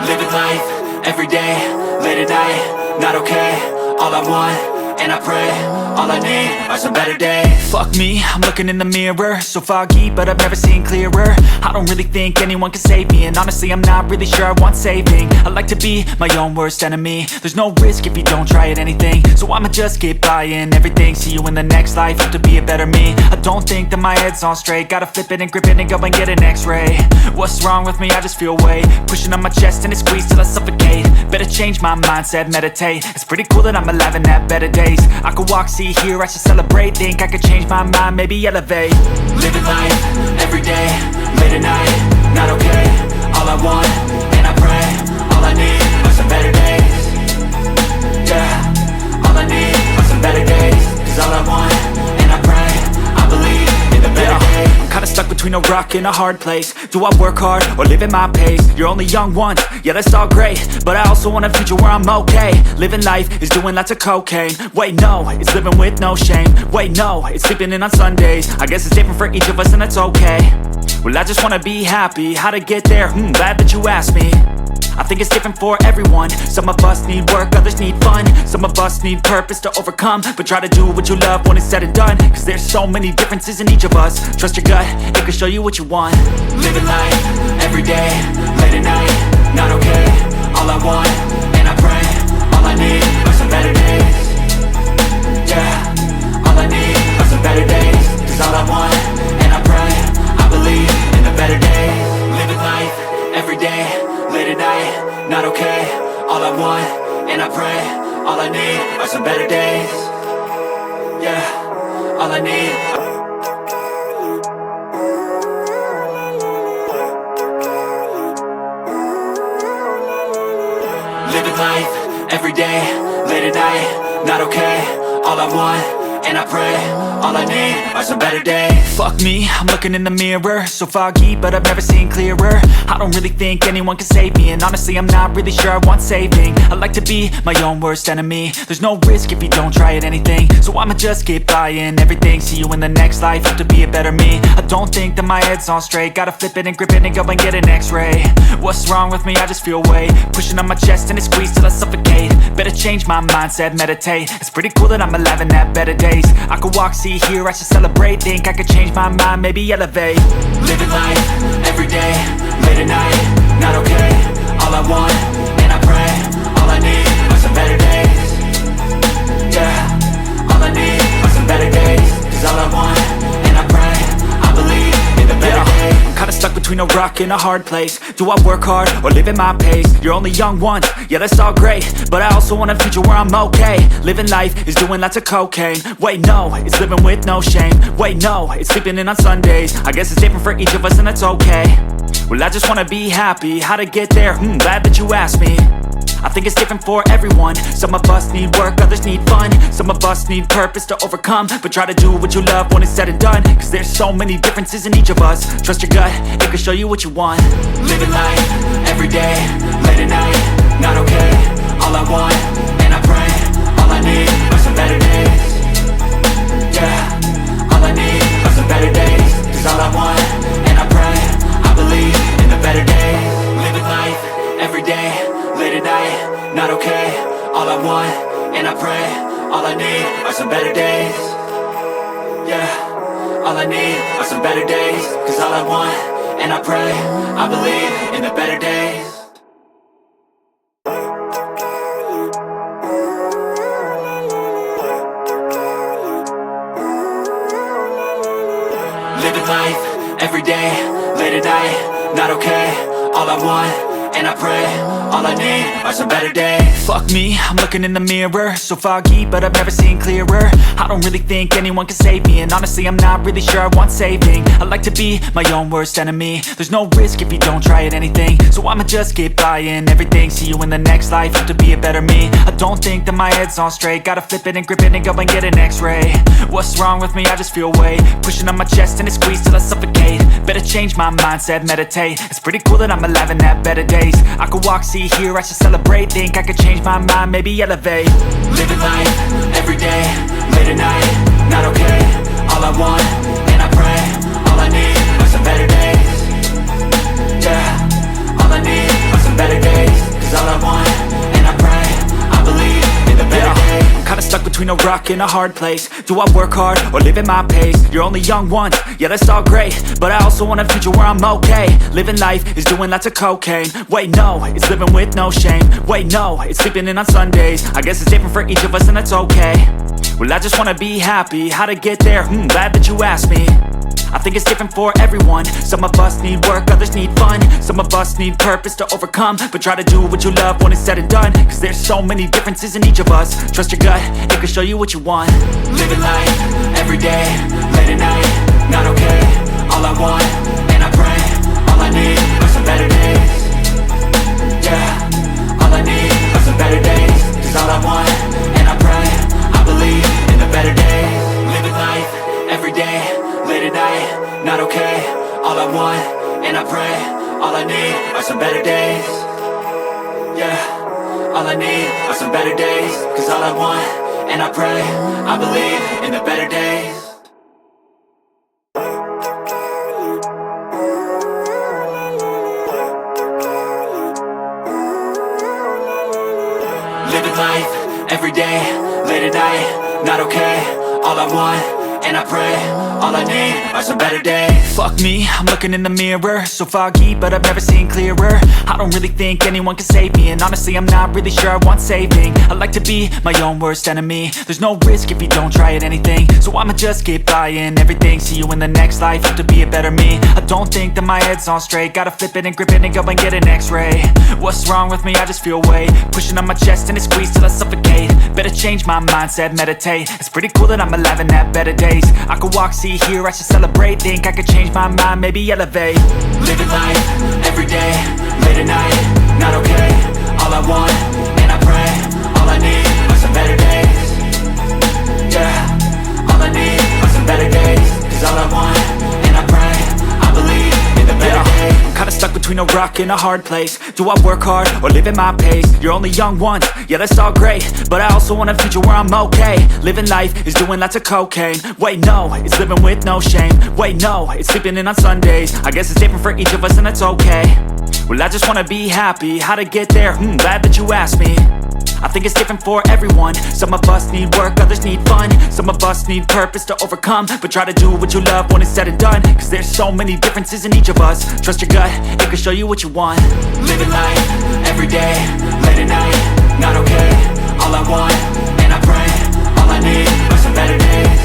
Living life, everyday, late at night, not okay. All I want, and I pray, all I need are some better days. Fuck me, I'm looking in the mirror, so foggy, but I've never seen clearer. I don't really think anyone can save me, and honestly I'm not really sure I want saving. I like to be my own worst enemy. There's no risk if you don't try at anything, so I'ma just keep buying everything. See you in the next life, hope to be a better me. I don't think that my head's on straight, gotta flip it and grip it and go and get an x-ray. What's wrong with me? I just feel weight pushing on my chest and it squeezes till I suffocate. Better change my mindset, meditate. It's pretty cool that I'm alive and have better days. I could walk, see, hear, I should celebrate. Think I could change my mind, maybe elevate. Living life, everyday, late at night, not okay. All I want, and I pray, all I need are some better days. Yeah, all I need are some better days. Cause all I want, and I pray, I believe in the better days. I'm kinda stuck between a rock and a hard place. Do I work hard or live at my pace? You're only young once, yeah that's all great, but I also want a future where I'm okay. Living life is doing lots of cocaine. Wait no, it's living with no shame. Wait no, it's sleeping in on Sundays. I guess it's different for each of us and that's okay. Well I just wanna be happy, how to get there? Glad that you asked me. I think it's different for everyone. Some of us need work, others need fun. Some of us need purpose to overcome. But try to do what you love when it's said and done, cause there's so many differences in each of us. Trust your gut, it can show you what you want. Living life, everyday, late at night, not okay. All I want, and I pray, all I need are some better days. Yeah, all I need are some better days. Cause all I want, and I pray, I believe in the better days. Living life, everyday, late at night, not okay. All I want, and I pray, all I need are some better days. Yeah, all I need. Living life, everyday, late at night, not okay. All I want, and I pray, all I need are some better days. Fuck me, I'm looking in the mirror, so foggy, but I've never seen clearer. I don't really think anyone can save me, and honestly I'm not really sure I want saving. I like to be my own worst enemy. There's no risk if you don't try at anything, so I'ma just keep buying everything. See you in the next life, hope to be a better me. I don't think that my head's on straight, gotta flip it and grip it and go and get an x-ray. What's wrong with me? I just feel weight pushing on my chest and it squeezes till I suffocate. Better change my mindset, meditate. It's pretty cool that I'm alive and have better days. I could walk, see, hear, I should celebrate. Think I could change my mind, maybe elevate. Living life, everyday, late at night, not okay. All I want, and I pray, all I need are some better days. Yeah, all I need are some better days. Cause all I want, and I pray, I believe in the better days. I'm kinda stuck between a rock and a hard place. Do I work hard or live at my pace? You're only young once, yeah that's all great, but I also want a future where I'm okay. Living life is doing lots of cocaine. Wait no, it's living with no shame. Wait no, it's sleeping in on Sundays. I guess it's different for each of us and that's okay. Well I just wanna be happy, how to get there? Glad that you asked me. I think it's different for everyone. Some of us need work, others need fun. Some of us need purpose to overcome. But try to do what you love when it's said and done, cause there's so many differences in each of us. Trust your gut, it can show you what you want. Living life, everyday, late at night, not okay. All I want, and I pray, all I need are some better days. Yeah, all I need are some better days. Cause all I want, and I pray, I believe in the better days. Living life, everyday, late at night, not okay. All I want, and I pray, all I need are some better days. Yeah, all I need are some better days. Cause all I want, and I pray, I believe in the better days. Living life, everyday, late at night, not okay. All I want, and I pray, all I need are some better days. Fuck me, I'm looking in the mirror, so foggy, but I've never seen clearer. I don't really think anyone can save me, and honestly I'm not really sure I want saving. I like to be my own worst enemy. There's no risk if you don't try at anything, so I'ma just keep buying everything. See you in the next life, hope to be a better me. I don't think that my head's on straight, gotta flip it and grip it and go and get an x-ray. What's wrong with me? I just feel weight pushing on my chest and it squeezes till I suffocate. Better change my mindset, meditate. It's pretty cool that I'm alive and have better days. I could walk, see, hear, I should celebrate. Think I could change my mind, maybe elevate. Living life, everyday, late at night, not okay. All I want, and I pray, all I need are some better days. Yeah, all I need are some better days. between a rock and a hard place. Do I work hard or live at my pace? You're only young once, yeah that's all great, but I also want a future where I'm okay. Living life is doing lots of cocaine. Wait no, it's living with no shame. Wait no, it's sleeping in on Sundays. I guess it's different for each of us and that's okay. Well I just wanna be happy, how to get there? Glad that you asked me. I think it's different for everyone. Some of us need work, others need fun. Some of us need purpose to overcome. But try to do what you love when it's said and done, cause there's so many differences in each of us. Trust your gut, it can show you what you want. Living life, everyday, late at night, not okay. All I want, and I pray, all I need are some better days. Yeah, all I need are some better days. Cause all I want, and I pray, I believe in the better days. Living life, everyday, late at night, not okay. All I want, and I pray, all I need are some better days. Yeah, all I need are some better days. Cause all I want, and I pray, I believe in the better days. Living life, everyday, late at night, not okay. All I want, and I pray, all I need are some better days. Fuck me, I'm looking in the mirror, so foggy, but I've never seen clearer. I don't really think anyone can save me, and honestly I'm not really sure I want saving. I like to be my own worst enemy. There's no risk if you don't try at anything, so I'ma just keep buying everything. See you in the next life, have to be a better me. I don't think that my head's on straight, gotta flip it and grip it and go and get an x-ray. What's wrong with me? I just feel weight pushing on my chest and it squeezes till I suffocate. Better change my mindset, meditate. It's pretty cool that I'm alive and have better days. I could walk, see, hear, I should celebrate. Think I could change my mind, maybe elevate. Living life, everyday, late at night, not okay. All I want, and I pray, all I need are some better days. Yeah, all I need are some better days. Cause all I want, and I pray, I believe in the better days. I'm kinda stuck between a rock and a hard place. Do I work hard or live at my pace? You're only young once, yeah that's all great, but I also want a future where I'm okay. Living life is doing lots of cocaine. Wait no, it's living with no shame. Wait no, it's sleeping in on Sundays. I guess it's different for each of us and that's okay. Well I just wanna be happy, how to get there? Glad that you asked me. I think it's different for everyone. Some of us need work, others need fun. Some of us need purpose to overcome. But try to do what you love when it's said and done, cause there's so many differences in each of us. Trust your gut, it can show you what you want. Living life, everyday, late at night, not okay. All I want, and I pray, all I need are some better days.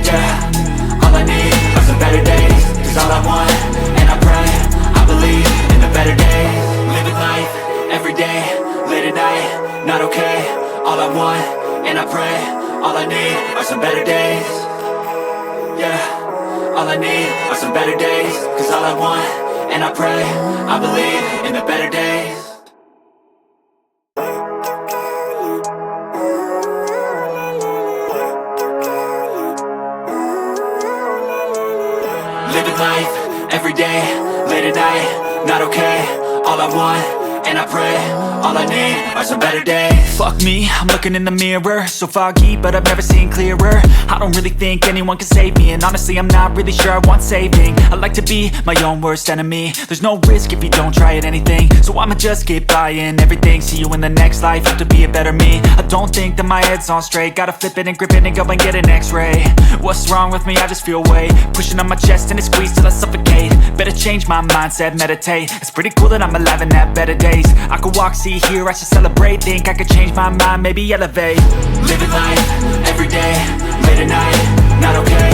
Yeah, all I need are some better days. Cause all I want, and I pray, I believe in the better days. Living life, everyday, late at night, not okay. All I want, and I pray, all I need are some better days. Yeah, all I need are some better days. Cause all I want, and I pray, I believe in the better days. Living life, everyday, late at night, not okay. All I want, and I pray, all I need are some better days. Fuck me, I'm looking in the mirror, so foggy, but I've never seen clearer. I don't really think anyone can save me, and honestly I'm not really sure I want saving. I like to be my own worst enemy. There's no risk if you don't try at anything, so I'ma just keep buying everything. See you in the next life, have to be a better me. I don't think that my head's on straight, gotta flip it and grip it and go and get an x-ray. What's wrong with me? I just feel weight pushing on my chest and it squeezes till I suffocate. Better change my mindset, meditate. It's pretty cool that I'm alive and have better days. I could walk, see, hear, I should celebrate. Think I could change my mind, maybe elevate. Living life, everyday, late at night, not okay.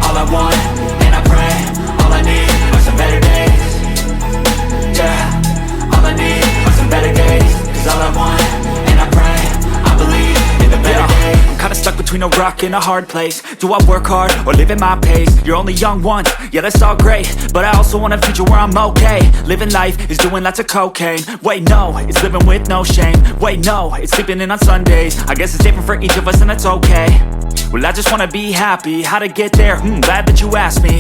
All I want, and I pray, all I need are some better days. Yeah, all I need are some better days. Cause all I want, and I pray, I believe in the better days. I'm kinda stuck between a rock and a hard place. Do I work hard or live at my pace? You're only young once, yeah that's all great, but I also want a future where I'm okay. Living life is doing lots of cocaine. Wait no, it's living with no shame. Wait no, it's sleeping in on Sundays. I guess it's different for each of us and that's okay. Well I just wanna be happy, how to get there? Glad that you asked me.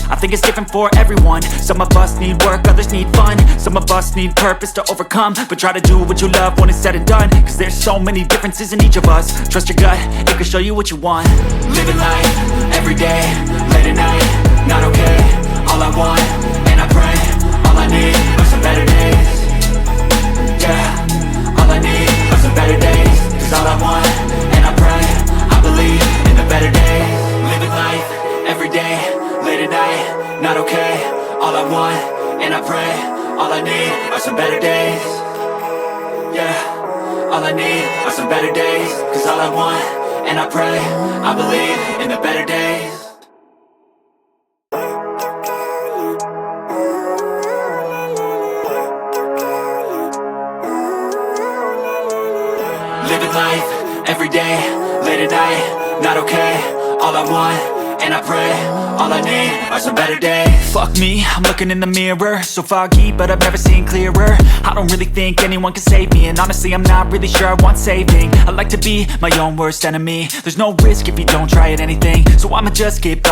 I think it's different for everyone. Some of us need work, others need fun. Some of us need purpose to overcome. But try to do what you love when it's said and done, cause there's so many differences in each of us. Trust your gut, it can show you what you want. Living life, everyday, late at night, not okay. All I want, and I pray, all I need are some better days. Yeah, all I need are some better days. Cause all I want, and I days. Yeah, all I need are some better days. Cause all I want, and I pray, I believe in the better days. Living life, everyday, late at night, not okay. All I want, and I pray, all I need are some better days. Fuck me, I'm looking in the mirror, so foggy, but I've never seen clearer. I don't really think anyone can save me, and honestly I'm not really sure I want saving. I like to be my own worst enemy. There's no risk if you don't try at anything, so I'ma just get by.